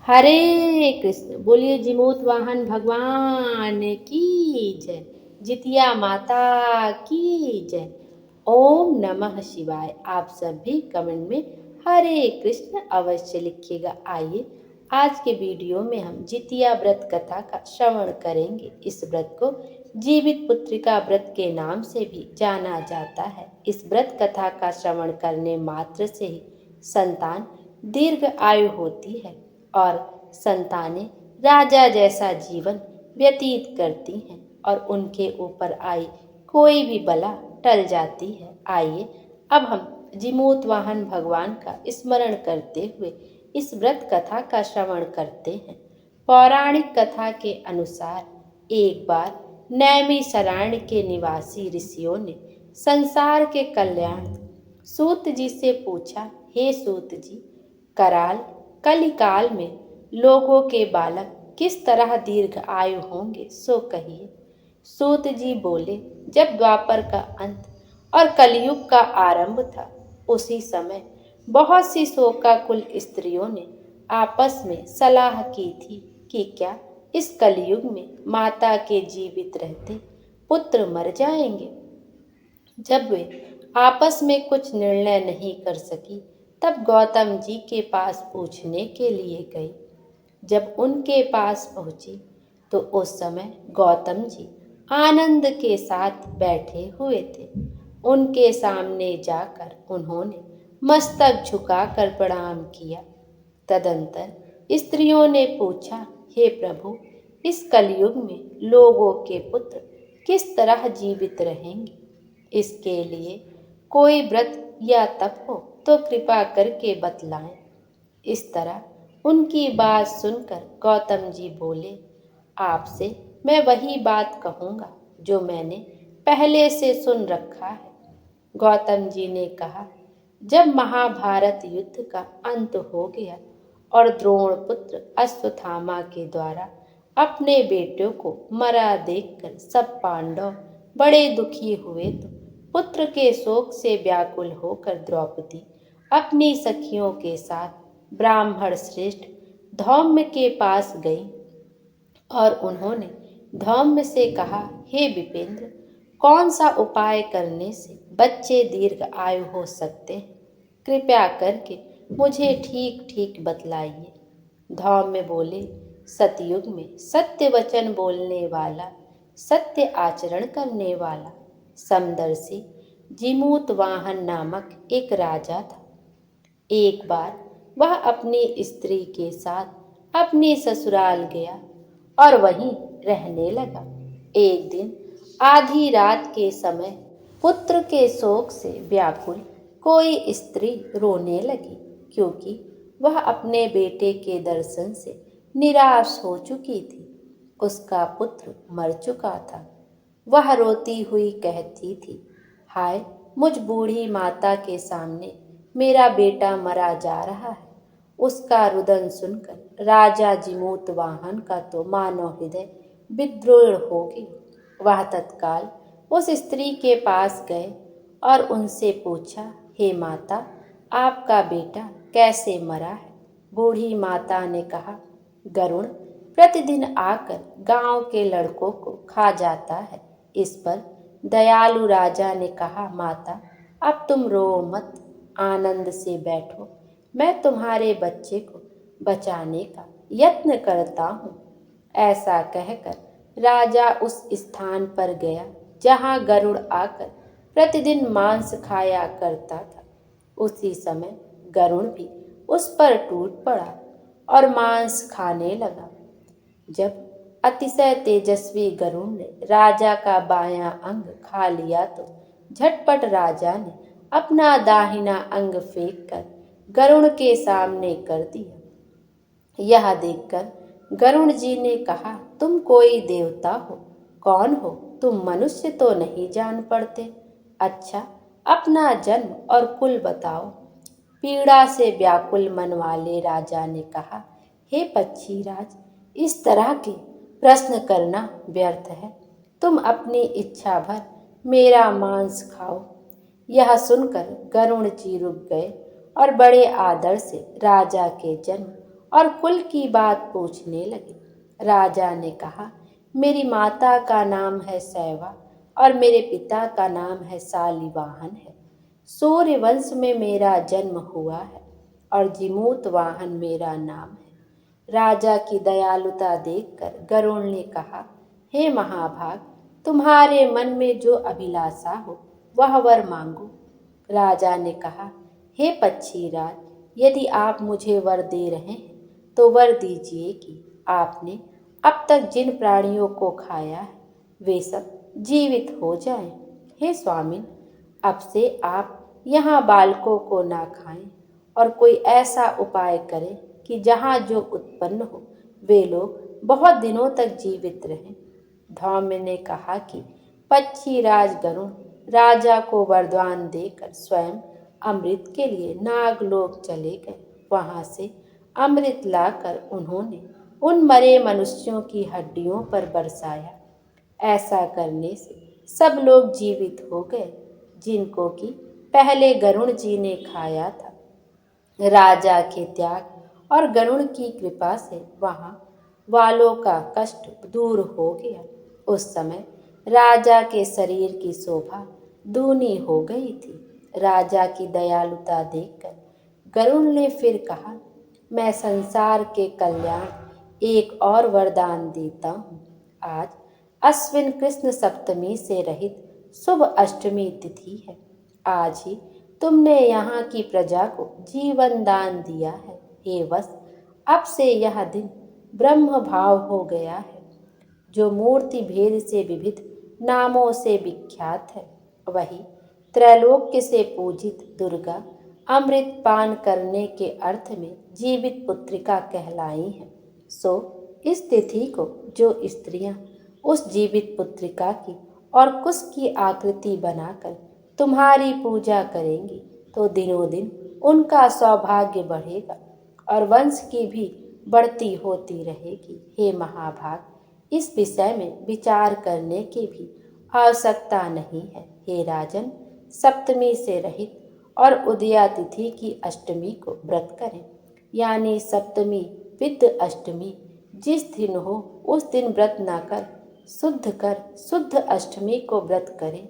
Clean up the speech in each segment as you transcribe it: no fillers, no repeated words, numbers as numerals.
हरे कृष्ण। बोलिए जिमूत वाहन भगवान की जय। जितिया माता की जय। ओम नमः शिवाय। आप सब भी कमेंट में हरे कृष्ण अवश्य लिखिएगा। आइए आज के वीडियो में हम जितिया व्रत कथा का श्रवण करेंगे। इस व्रत को जीवित पुत्रिका व्रत के नाम से भी जाना जाता है। इस व्रत कथा का श्रवण करने मात्र से ही संतान दीर्घ आयु होती है और संतानें राजा जैसा जीवन व्यतीत करती हैं और उनके ऊपर आई कोई भी बला टल जाती है। आइए अब हम जिमूत वाहन भगवान का स्मरण करते हुए इस व्रत कथा का श्रवण करते हैं। पौराणिक कथा के अनुसार एक बार नैमिषारण्य के निवासी ऋषियों ने संसार के कल्याण सूत जी से पूछा, हे सूत जी, कराल कलिकाल में लोगों के बालक किस तरह दीर्घ आयु होंगे, सो कहिए। सूत जी बोले, जब द्वापर का अंत और कलयुग का आरंभ था, उसी समय बहुत सी शोकाकुल स्त्रियों ने आपस में सलाह की थी कि क्या इस कलयुग में माता के जीवित रहते पुत्र मर जाएंगे। जब वे आपस में कुछ निर्णय नहीं कर सकी, तब गौतम जी के पास पूछने के लिए गई। जब उनके पास पहुंची तो उस समय गौतम जी आनंद के साथ बैठे हुए थे। उनके सामने जाकर उन्होंने मस्तक झुकाकर प्रणाम किया। तदंतर स्त्रियों ने पूछा, हे प्रभु, इस कलयुग में लोगों के पुत्र किस तरह जीवित रहेंगे? इसके लिए कोई व्रत या तप हो तो कृपा करके बतलाएं। इस तरह उनकी बात सुनकर गौतम जी बोले, आपसे मैं वही बात कहूँगा जो मैंने पहले से सुन रखा है। गौतम जी ने कहा, जब महाभारत युद्ध का अंत हो गया और द्रोण पुत्र अश्वत्थामा के द्वारा अपने बेटों को मरा देखकर सब पांडव बड़े दुखी हुए तो पुत्र के शोक से व्याकुल होकर द्रौपदी अपनी सखियों के साथ ब्राह्मण श्रेष्ठ धौम्य के पास गई और उन्होंने धौम्य से कहा, हे विपेंद्र, कौन सा उपाय करने से बच्चे दीर्घ आयु हो सकते हैं? कृपया करके मुझे ठीक ठीक बतलाइए। धौम्य बोले, सतयुग में सत्य वचन बोलने वाला, सत्य आचरण करने वाला समदर्शी जिमूत वाहन नामक एक राजा था। एक बार वह अपनी स्त्री के साथ अपने ससुराल गया और वहीं रहने लगा। एक दिन आधी रात के समय पुत्र के शोक से व्याकुल कोई स्त्री रोने लगी, क्योंकि वह अपने बेटे के दर्शन से निराश हो चुकी थी। उसका पुत्र मर चुका था। वह रोती हुई कहती थी, हाय, मुझ बूढ़ी माता के सामने मेरा बेटा मरा जा रहा है। उसका रुदन सुनकर राजा जिमूत वाहन का तो मानव हृदय विद्रोह हो गया। वह तत्काल उस स्त्री के पास गए और उनसे पूछा, हे माता, आपका बेटा कैसे मरा है? बूढ़ी माता ने कहा, गरुण प्रतिदिन आकर गांव के लड़कों को खा जाता है। इस पर दयालु राजा ने कहा, माता, अब तुम रो मत, आनंद से बैठो, मैं तुम्हारे बच्चे को बचाने का यत्न करता हूँ। ऐसा कहकर राजा उस स्थान पर गया जहाँ गरुड़ आकर प्रतिदिन मांस खाया करता था। उसी समय गरुड़ भी उस पर टूट पड़ा और मांस खाने लगा। जब अतिशय तेजस्वी गरुड़ ने राजा का बायां अंग खा लिया तो झटपट राजा ने अपना दाहिना अंग फेंक कर गरुड़ के सामने कर दिया। यह देखकर गरुड़ जी ने कहा, तुम कोई देवता हो? कौन हो तुम? मनुष्य तो नहीं जान पड़ते। अच्छा, अपना जन्म और कुल बताओ। पीड़ा से व्याकुल मन वाले राजा ने कहा, हे पक्षीराज, इस तरह के प्रश्न करना व्यर्थ है। तुम अपनी इच्छा भर मेरा मांस खाओ। यह सुनकर गरुड़ जी रुक गए और बड़े आदर से राजा के जन्म और कुल की बात पूछने लगे। राजा ने कहा, मेरी माता का नाम है सैवा और मेरे पिता का नाम है शालिवाहन है। सूर्य वंश में मेरा जन्म हुआ है और जिमूत वाहन मेरा नाम है। राजा की दयालुता देखकर गरुड़ ने कहा, हे महाभाग, तुम्हारे मन में जो अभिलाषा हो वह वर मांगो। राजा ने कहा, हे पक्षीराज, यदि आप मुझे वर दे रहे हैं तो वर दीजिए कि आपने अब तक जिन प्राणियों को खाया है वे सब जीवित हो जाएं। हे स्वामिन, अब से आप यहाँ बालकों को ना खाएं और कोई ऐसा उपाय करें कि जहाँ जो उत्पन्न हो वे लोग बहुत दिनों तक जीवित रहें। धौम्य ने कहा कि पक्षीराज गरुड़ राजा को वरदान देकर स्वयं अमृत के लिए नागलोक चले गए। वहां से अमृत लाकर उन्होंने उन मरे मनुष्यों की हड्डियों पर बरसाया। ऐसा करने से सब लोग जीवित हो गए जिनको कि पहले गरुड़ जी ने खाया था। राजा के त्याग और गरुड़ की कृपा से वहां वालों का कष्ट दूर हो गया। उस समय राजा के शरीर की शोभा दूनी हो गई थी। राजा की दयालुता देखकर गरुड़ ने फिर कहा, मैं संसार के कल्याण एक और वरदान देता हूँ। आज अश्विन कृष्ण सप्तमी से रहित शुभ अष्टमी तिथि है। आज ही तुमने यहाँ की प्रजा को जीवन दान दिया है। हे वत्स, अब से यह दिन ब्रह्म भाव हो गया है, जो मूर्ति भेद से विविध नामों से विख्यात है। वही त्रैलोक्य से पूजित दुर्गा अमृत पान करने के अर्थ में जीवित पुत्रिका कहलाई है। सो इस तिथि को जो स्त्रियां उस जीवित पुत्रिका की और कुश की आकृति बनाकर तुम्हारी पूजा करेंगी तो दिनों दिन उनका सौभाग्य बढ़ेगा और वंश की भी बढ़ती होती रहेगी। हे महाभाग, इस विषय में विचार करने की भी आवश्यकता नहीं है। हे राजन, सप्तमी से रहित और उदया तिथि की अष्टमी को व्रत करें, यानी सप्तमी विद अष्टमी जिस दिन हो उस दिन व्रत न कर शुद्ध अष्टमी को व्रत करें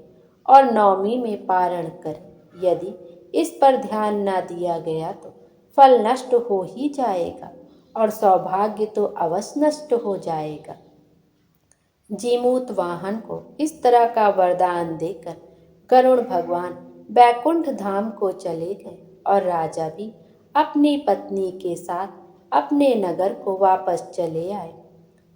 और नवमी में पारण करें। यदि इस पर ध्यान न दिया गया तो फल नष्ट हो ही जाएगा और सौभाग्य तो अवश्य नष्ट हो जाएगा। जीमूत वाहन को इस तरह का वरदान देकर गरुड़ भगवान बैकुंठ धाम को चले गए और राजा भी अपनी पत्नी के साथ अपने नगर को वापस चले आए।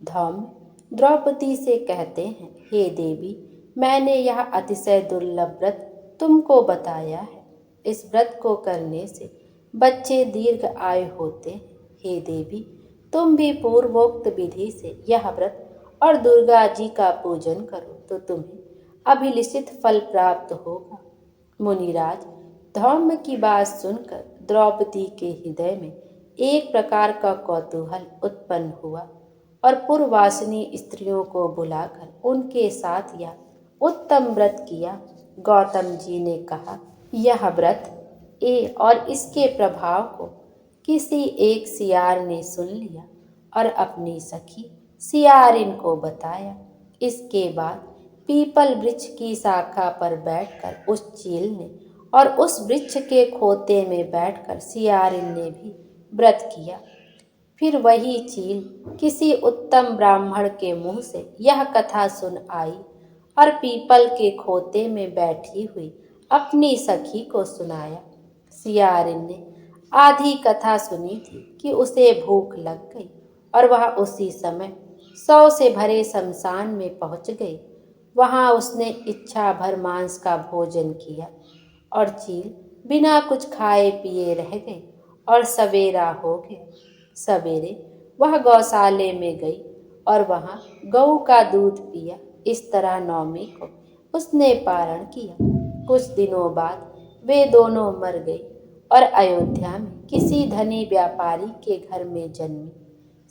धौम्य द्रौपदी से कहते हैं, हे देवी, मैंने यह अतिशय दुर्लभ व्रत तुमको बताया है। इस व्रत को करने से बच्चे दीर्घ आयु होते हैं। हे देवी, तुम भी पूर्वोक्त विधि से यह व्रत और दुर्गा जी का पूजन करो तो तुम्हें अभिलिषित फल प्राप्त होगा। मुनिराज, धौम्य की बात सुनकर द्रौपदी के हृदय में एक प्रकार का कौतूहल उत्पन्न हुआ और पूर्ववासिनी स्त्रियों को बुलाकर उनके साथ यह उत्तम व्रत किया। गौतम जी ने कहा, यह व्रत और इसके प्रभाव को किसी एक सियार ने सुन लिया और अपनी सखी सियारिन को बताया। इसके बाद पीपल वृक्ष की शाखा पर बैठकर उस चील ने और उस वृक्ष के खोते में बैठकर सियारिन ने भी व्रत किया। फिर वही चील किसी उत्तम ब्राह्मण के मुंह से यह कथा सुन आई और पीपल के खोते में बैठी हुई अपनी सखी को सुनाया। सियारिन ने आधी कथा सुनी थी कि उसे भूख लग गई और वह उसी समय 100 से भरे शमशान में पहुंच गई। वहां उसने इच्छा भर मांस का भोजन किया और चील बिना कुछ खाए पिए रह गई और सवेरा हो गया। सवेरे वह गौशाले में गई और वहां गऊ का दूध पिया। इस तरह नवमी को उसने पारण किया। कुछ दिनों बाद वे दोनों मर गई और अयोध्या में किसी धनी व्यापारी के घर में जन्मी।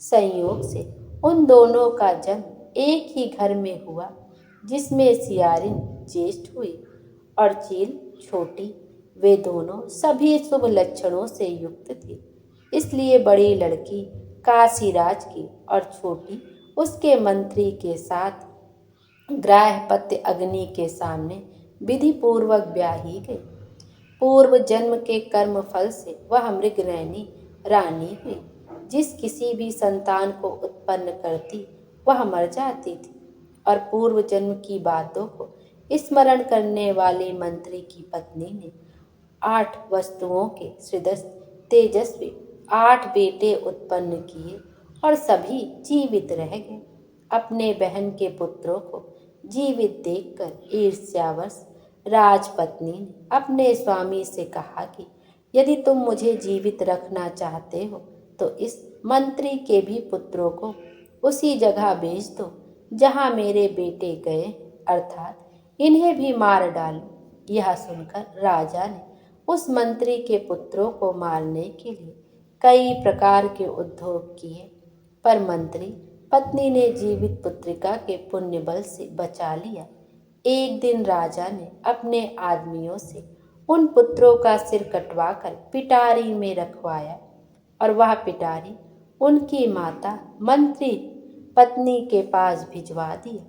संयोग से उन दोनों का जन्म एक ही घर में हुआ, जिसमें सियारिन ज्येष्ठ हुई और चील छोटी। वे दोनों सभी शुभ लक्षणों से युक्त थे। इसलिए बड़ी लड़की काशीराज की और छोटी उसके मंत्री के साथ ग्राहपत्य अग्नि के सामने विधि पूर्वक ब्याही गई। पूर्व जन्म के कर्म फल से वह मृगनयनी रानी हुई। जिस किसी भी संतान को उत्पन्न करती वह मर जाती थी और पूर्व जन्म की बातों को स्मरण करने वाले मंत्री की पत्नी ने 8 वस्तुओं के सदृश तेजस्वी 8 बेटे उत्पन्न किए और सभी जीवित रह गए। अपने बहन के पुत्रों को जीवित देखकर ईर्ष्यावश राजपत्नी ने अपने स्वामी से कहा कि यदि तुम मुझे जीवित रखना चाहते हो तो इस मंत्री के भी पुत्रों को उसी जगह भेज दो जहाँ मेरे बेटे गए, अर्थात इन्हें भी मार डालो। यह सुनकर राजा ने उस मंत्री के पुत्रों को मारने के लिए कई प्रकार के उद्योग किए, पर मंत्री पत्नी ने जीवित पुत्रिका के पुण्य बल से बचा लिया। एक दिन राजा ने अपने आदमियों से उन पुत्रों का सिर कटवाकर पिटारी में रखवाया और वह पिटारी उनकी माता मंत्री पत्नी के पास भिजवा दिया।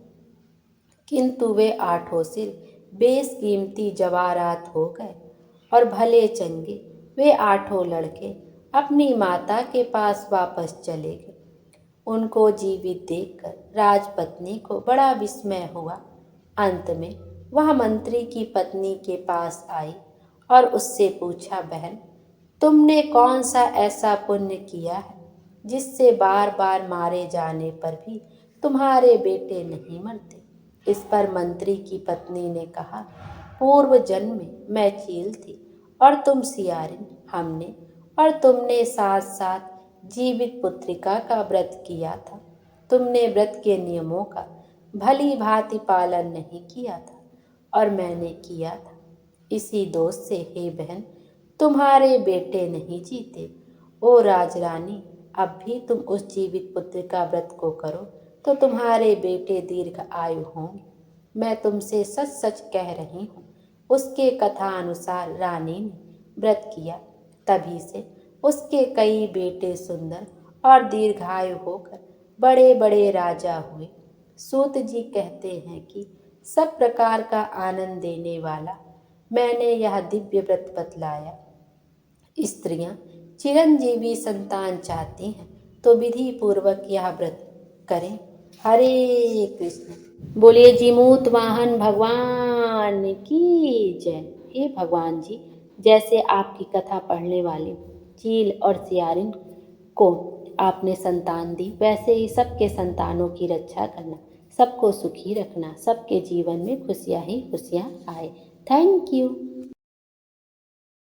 किंतु वे 8 सिर बेशकीमती जवाहरात हो गए और भले चंगे वे 8 लड़के अपनी माता के पास वापस चले गए। उनको जीवित देखकर राजपत्नी को बड़ा विस्मय हुआ। अंत में वह मंत्री की पत्नी के पास आई और उससे पूछा, बहन, तुमने कौन सा ऐसा पुण्य किया है जिससे बार बार मारे जाने पर भी तुम्हारे बेटे नहीं मरते? इस पर मंत्री की पत्नी ने कहा, पूर्व जन्म में मैं चील थी और तुम सियारिन। हमने और तुमने साथ साथ जीवित पुत्रिका का व्रत किया था। तुमने व्रत के नियमों का भली भांति पालन नहीं किया था और मैंने किया था। इसी दोष से हे बहन, तुम्हारे बेटे नहीं जीते। ओ राजरानी, अब भी तुम उस जीवित पुत्रिका व्रत को करो तो तुम्हारे बेटे दीर्घ आयु होंगे। मैं तुमसे सच सच कह रही हूँ। उसके कथा अनुसार रानी ने व्रत किया, तभी से उसके कई बेटे सुंदर और दीर्घायु होकर बड़े बड़े राजा हुए। सूत जी कहते हैं कि सब प्रकार का आनंद देने वाला मैंने यह दिव्य व्रत बतलाया। स्त्रियां चिरंजीवी संतान चाहती हैं तो विधि पूर्वक यह व्रत करें। हरे कृष्ण। बोलिए जीमूत वाहन भगवान की जय। हे भगवान जी, जैसे आपकी कथा पढ़ने वाले चील और सियारिन को आपने संतान दी, वैसे ही सबके संतानों की रक्षा करना, सबको सुखी रखना, सबके जीवन में खुशियाँ ही खुशियाँ आए। Thank you.